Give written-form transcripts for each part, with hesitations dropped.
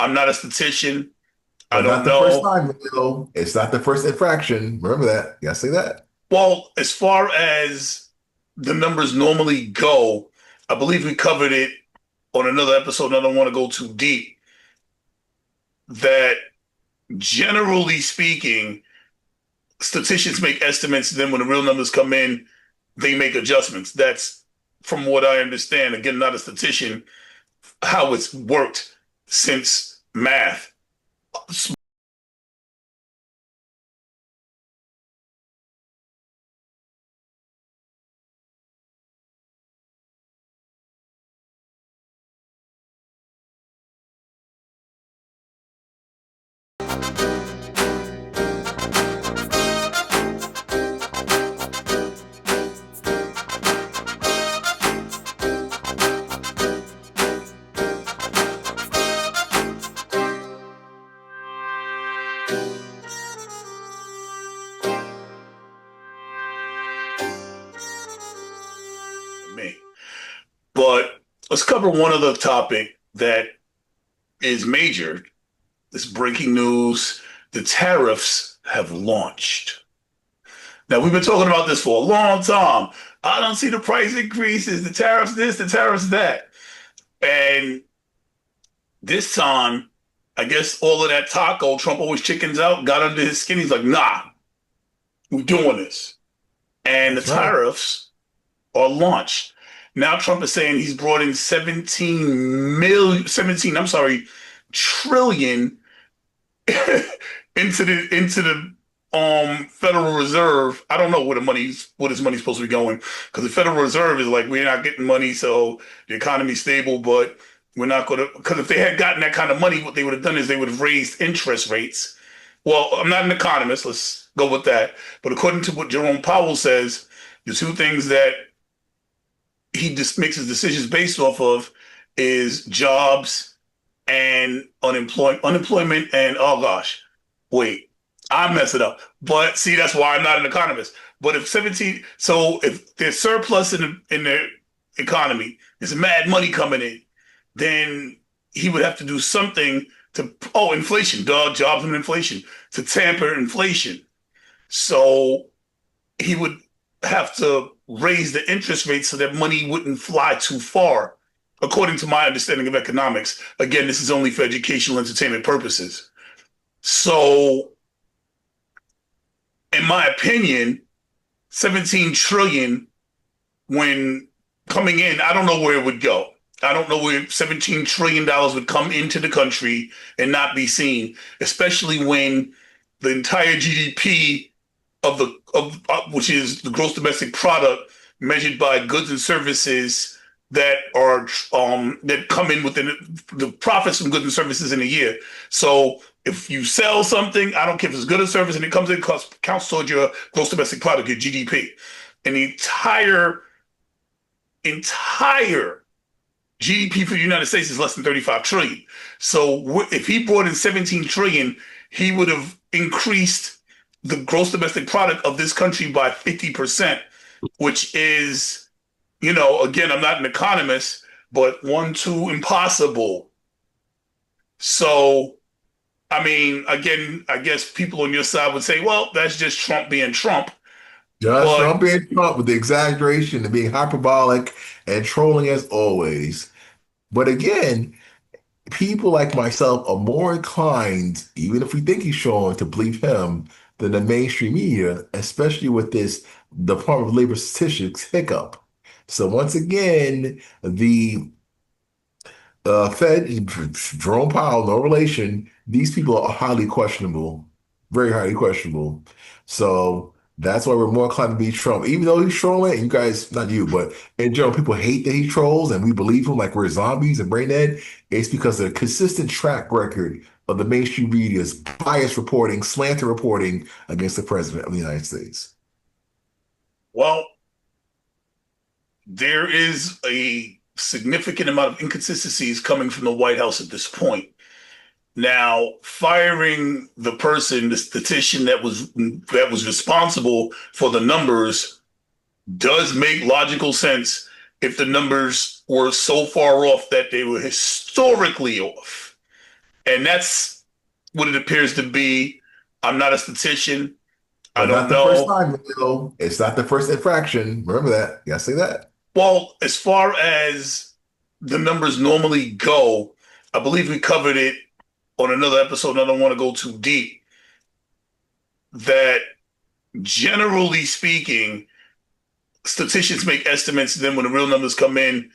I'm not a statistician. I But not don't the first know. time, though. It's not the first infraction. Remember that. You gotta say that. Well, as far as the numbers normally go, I believe we covered it on another episode, and I don't want to go too deep. That generally speaking, statisticians make estimates, then when the real numbers come in, they make adjustments. That's from what I understand. Again, not a statistician, how it's worked since math. Me. But let's cover one other topic that is major. This breaking news. The tariffs have launched. Now, we've been talking about this for a long time. I don't see the price increases, the tariffs this, the tariffs that. And this time, I guess all of that taco, Trump always chickens out, got under his skin. He's like, nah, we're doing this. And the That's right. tariffs are launched. Now Trump is saying he's brought in 17 million, 17, I'm sorry, trillion into the Federal Reserve. I don't know what his money's supposed to be going, because the Federal Reserve is like, we're not getting money, so the economy's stable, but we're not going to, because if they had gotten that kind of money, what they would have done is they would have raised interest rates. Well, I'm not an economist, let's go with that. But according to what Jerome Powell says, the two things that he just makes his decisions based off of is jobs and unemployment, and oh gosh, wait, I mess it up. But see, that's why I'm not an economist. But if 17, so if there's surplus in the economy, there's mad money coming in, then he would have to do something to, oh, inflation, duh, jobs and inflation, to tamper inflation. So he would have to raise the interest rate so that money wouldn't fly too far, according to my understanding of economics. Again, this is only for educational entertainment purposes. So, in my opinion, 17 trillion when coming in, I don't know where it would go. I don't know where $17 trillion would come into the country and not be seen, especially when the entire GDP which is the gross domestic product measured by goods and services that are that come in within the profits from goods and services in a year. So if you sell something, I don't care if it's good or service, and it comes in, counts towards your gross domestic product, your GDP. And the entire GDP for the United States is less than 35 trillion. So if he brought in 17 trillion, he would have increased the gross domestic product of this country by 50%, which is, again, I'm not an economist, but one, two, impossible. So, I mean, again, I guess people on your side would say, well, that's just Trump being Trump. Just But, Trump being Trump with the exaggeration and being hyperbolic and trolling as always. But again, people like myself are more inclined, even if we think he's showing, to believe him than the mainstream media, especially with this Department of Labor statistics hiccup. So once again, the Fed, Jerome Powell, no relation. These people are highly questionable, very highly questionable. So that's why we're more inclined to be Trump, even though he's trolling. And you guys, not you, but in general, people hate that he trolls, and we believe him like we're zombies and brain dead. It's because of the consistent track record of the mainstream media's biased reporting, slanted reporting against the president of the United States. well, there is a significant amount of inconsistencies coming from the White House at this point. Now, firing the person, the statistician that was responsible for the numbers, does make logical sense if the numbers were so far off that they were historically off. And that's what it appears to be. I'm not a statistician. I But not don't the first know. time, It's not the first infraction. Remember that. You gotta say that. Well, as far as the numbers normally go, I believe we covered it on another episode, and I don't want to go too deep. That generally speaking, statisticians make estimates, then when the real numbers come in,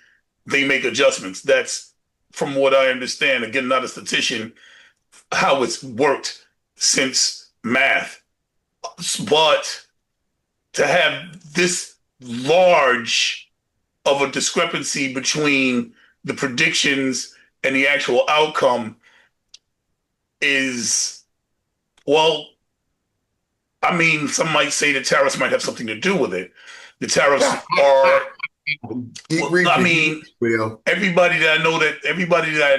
they make adjustments. That's from what I understand. Again, not a statistician, how it's worked since math. But to have this large of a discrepancy between the predictions and the actual outcome is, well, I mean, some might say the tariffs might have something to do with it. The tariffs are, Keep well, I reaching, mean, Will. everybody that I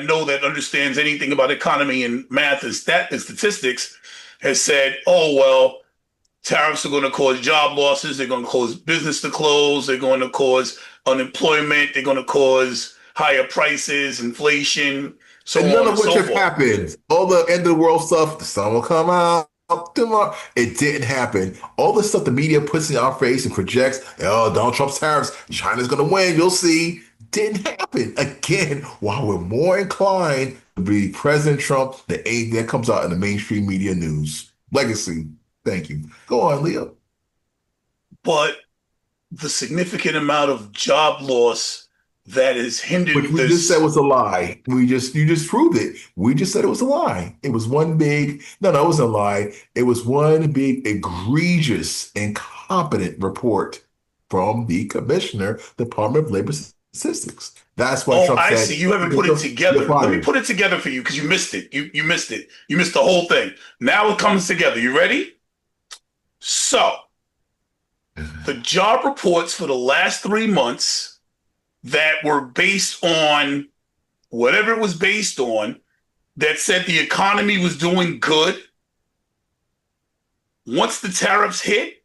know that understands anything about economy and math and statistics has said, oh well, tariffs are going to cause job losses. They're going to cause business to close. They're going to cause unemployment. They're going to cause higher prices, inflation, so And none on of and which so have forth. happened. All the end of the world stuff, the sun will come out tomorrow. It didn't happen. All the stuff the media puts in our face and projects, oh, Donald Trump's tariffs, China's going to win, you'll see, didn't happen. Again, while we're more inclined to be President Trump than anything that comes out in the mainstream media news. Legacy. Thank you. Go on, Leo. But the significant amount of job loss that has Which hindered we just said this. was a lie. You just proved it. We just said it was a lie. It was one big no, it wasn't a lie. It was one big egregious, incompetent report from the commissioner, Department of Labor Statistics. That's why Oh, Trump I see. said, You haven't put it You're together. Let me fired. put it together for you because you missed it. You missed it. You missed the whole thing. Now it comes together. You ready? So the job reports for the last 3 months that were based on whatever it was based on that said the economy was doing good. Once the tariffs hit,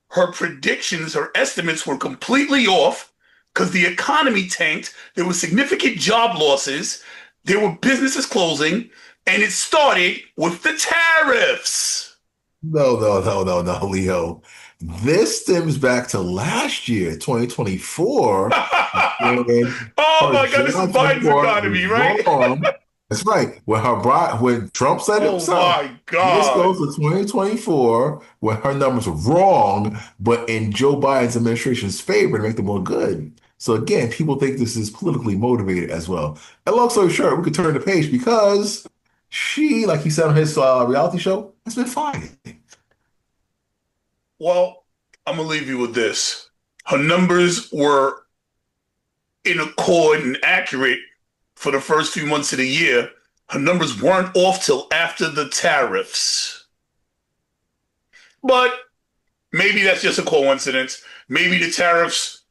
her predictions, her estimates were completely off because the economy tanked. There were significant job losses. There were businesses closing, and it started with the tariffs. No, Leo. This stems back to last year, 2024, when Oh her my God, this is jobs Biden's report economy, was right? wrong. That's right. When Trump said it Oh himself, my this God. goes to 2024 when her numbers were wrong, but in Joe Biden's administration's favor to make them more good. So again, people think this is politically motivated as well. And long story short, we could turn the page because she, like he said on his reality show, has been fired. Well, I'm gonna leave you with this. Her numbers were in accord and accurate for the first few months of the year. Her numbers weren't off till after the tariffs. But maybe that's just a coincidence. Maybe the tariffs,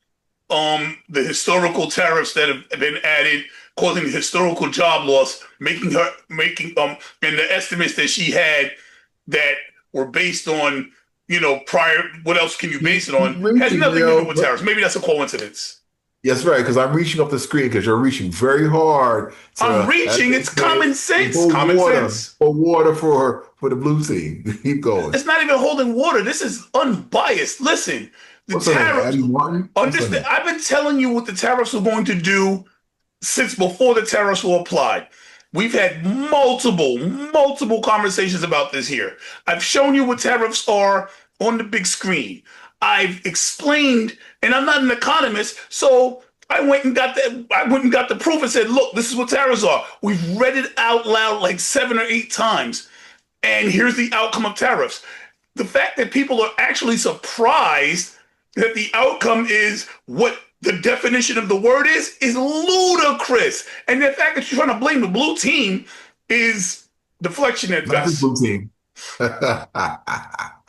the historical tariffs that have been added, causing the historical job loss, and the estimates that she had that were based on, prior, what else can you base it Keep on, has reaching, nothing to do Leo. with tariffs. Maybe that's a coincidence. Yes, right, because I'm reaching up the screen because you're reaching very hard I'm to, as reaching, they it's say, common sense. hold Common water, sense. hold water for the blue team. Keep going. It's not even holding water. This is unbiased. Listen, the What's her name? tariffs, Abby Martin? What's her understand, name? I've been telling you what the tariffs are going to do since before the tariffs were applied. We've had multiple conversations about this here. I've shown you what tariffs are on the big screen. I've explained, and I'm not an economist, so I went and got the proof and said, look, this is what tariffs are. We've read it out loud like 7 or 8 times. And here's the outcome of tariffs. The fact that people are actually surprised that the outcome is what the definition of the word is ludicrous. And the fact that you're trying to blame the blue team is deflection at Not this best. blue team.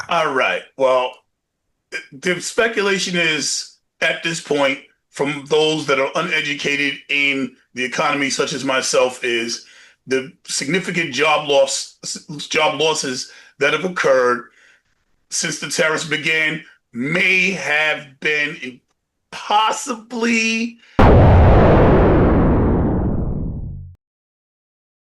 All right. Well, the speculation is at this point from those that are uneducated in the economy, such as myself, is the significant job losses that have occurred since the tariffs began may have been possibly